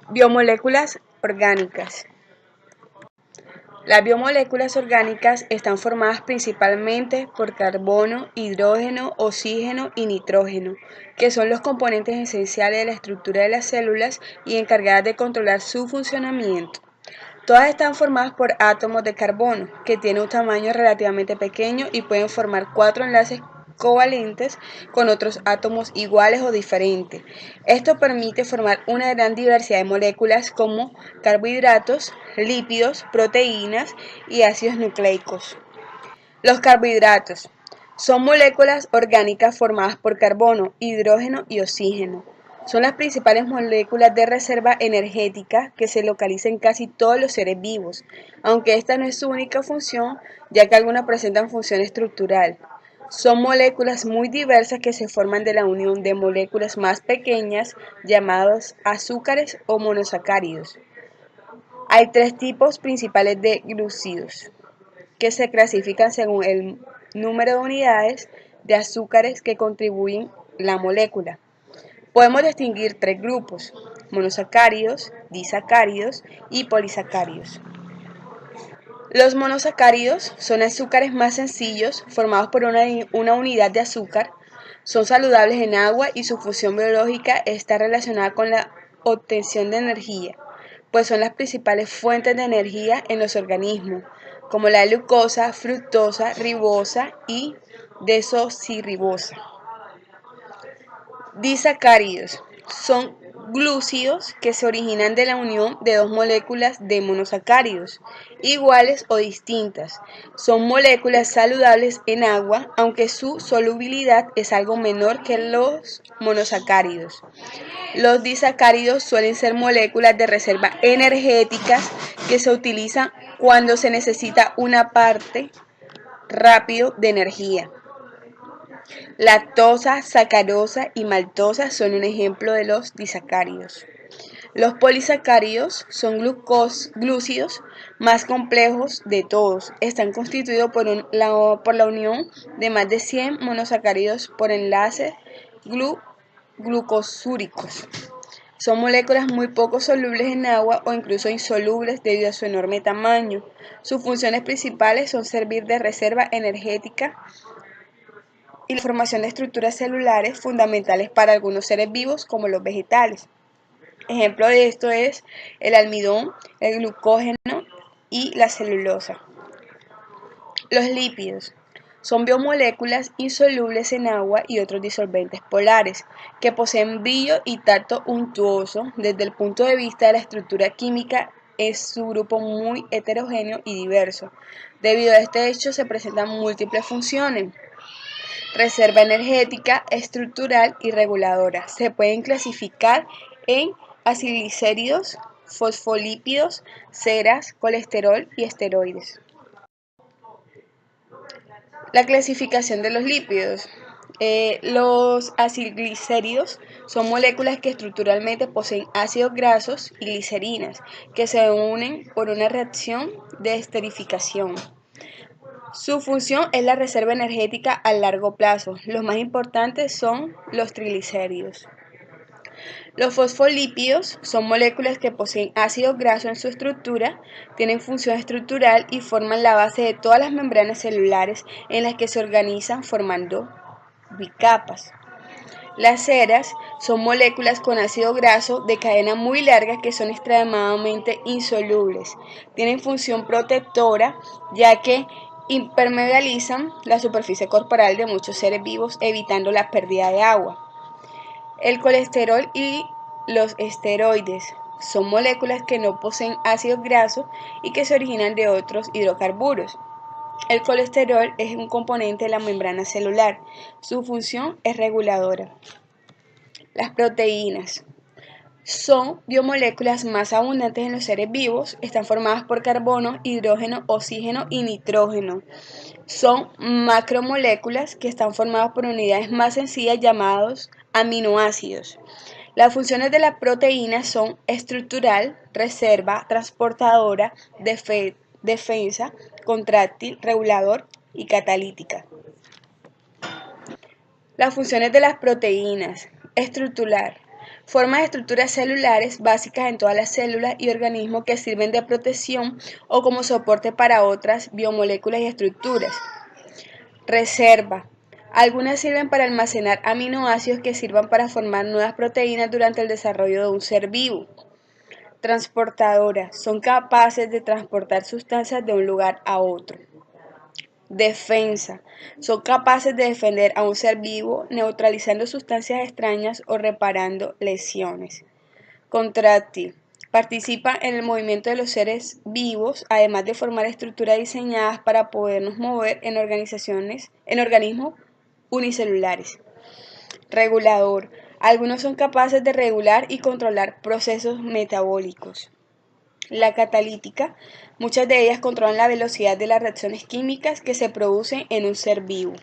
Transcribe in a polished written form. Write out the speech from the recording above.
Biomoléculas orgánicas. Las biomoléculas orgánicas están formadas principalmente por carbono, hidrógeno, oxígeno y nitrógeno, que son los componentes esenciales de la estructura de las células y encargadas de controlar su funcionamiento. Todas están formadas por átomos de carbono, que tienen un tamaño relativamente pequeño y pueden formar 4 enlaces covalentes con otros átomos iguales o diferentes. Esto permite formar una gran diversidad de moléculas como carbohidratos, lípidos, proteínas y ácidos nucleicos. Los carbohidratos son moléculas orgánicas formadas por carbono, hidrógeno y oxígeno. Son las principales moléculas de reserva energética que se localizan en casi todos los seres vivos, aunque esta no es su única función, ya que algunas presentan función estructural. Son moléculas muy diversas que se forman de la unión de moléculas más pequeñas llamadas azúcares o monosacáridos. Hay 3 tipos principales de glúcidos, que se clasifican según el número de unidades de azúcares que contribuyen la molécula. Podemos distinguir 3 grupos: monosacáridos, disacáridos y polisacáridos. Los monosacáridos son azúcares más sencillos formados por una unidad de azúcar. Son saludables en agua y su función biológica está relacionada con la obtención de energía, pues son las principales fuentes de energía en los organismos, como la glucosa, fructosa, ribosa y desoxirribosa. Disacáridos son glúcidos que se originan de la unión de 2 moléculas de monosacáridos, iguales o distintas. Son moléculas saludables en agua, aunque su solubilidad es algo menor que los monosacáridos. Los disacáridos suelen ser moléculas de reserva energéticas que se utilizan cuando se necesita una parte rápido de energía. Lactosa, sacarosa y maltosa son un ejemplo de los disacáridos. Los polisacáridos son glúcidos más complejos de todos. Están constituidos por la unión de más de 100 monosacáridos por enlaces glucosúricos. Son moléculas muy poco solubles en agua o incluso insolubles debido a su enorme tamaño. Sus funciones principales son servir de reserva energética y la formación de estructuras celulares fundamentales para algunos seres vivos como los vegetales. Ejemplo de esto es el almidón, el glucógeno y la celulosa. Los lípidos son biomoléculas insolubles en agua y otros disolventes polares, que poseen brillo y tacto untuoso. Desde el punto de vista de la estructura química, es su grupo muy heterogéneo y diverso. Debido a este hecho se presentan múltiples funciones: reserva energética, estructural y reguladora. Se pueden clasificar en acilglicéridos, fosfolípidos, ceras, colesterol y esteroides. La clasificación de los lípidos. Los acilglicéridos son moléculas que estructuralmente poseen ácidos grasos y glicerinas, que se unen por una reacción de esterificación. Su función es la reserva energética a largo plazo. Los más importantes son los triglicéridos. Los fosfolípidos son moléculas que poseen ácidos grasos en su estructura, tienen función estructural y forman la base de todas las membranas celulares en las que se organizan formando bicapas. Las ceras son moléculas con ácido graso de cadena muy larga que son extremadamente insolubles. Tienen función protectora, ya que impermeabilizan la superficie corporal de muchos seres vivos, evitando la pérdida de agua. El colesterol y los esteroides son moléculas que no poseen ácidos grasos y que se originan de otros hidrocarburos. El colesterol es un componente de la membrana celular. Su función es reguladora. Las proteínas son biomoléculas más abundantes en los seres vivos. Están formadas por carbono, hidrógeno, oxígeno y nitrógeno. Son macromoléculas que están formadas por unidades más sencillas llamadas aminoácidos. Las funciones de las proteínas son estructural, reserva, transportadora, defensa, contráctil, regulador y catalítica. Las funciones de las proteínas: estructural, Forma de estructuras celulares básicas en todas las células y organismos que sirven de protección o como soporte para otras biomoléculas y estructuras. Reserva. Algunas sirven para almacenar aminoácidos que sirvan para formar nuevas proteínas durante el desarrollo de un ser vivo. Transportadora. Son capaces de transportar sustancias de un lugar a otro. Defensa. Son capaces de defender a un ser vivo neutralizando sustancias extrañas o reparando lesiones. Contráctil. Participa en el movimiento de los seres vivos, además de formar estructuras diseñadas para podernos mover en organismos unicelulares. Regulador. Algunos son capaces de regular y controlar procesos metabólicos. La catalítica. Muchas de ellas controlan la velocidad de las reacciones químicas que se producen en un ser vivo.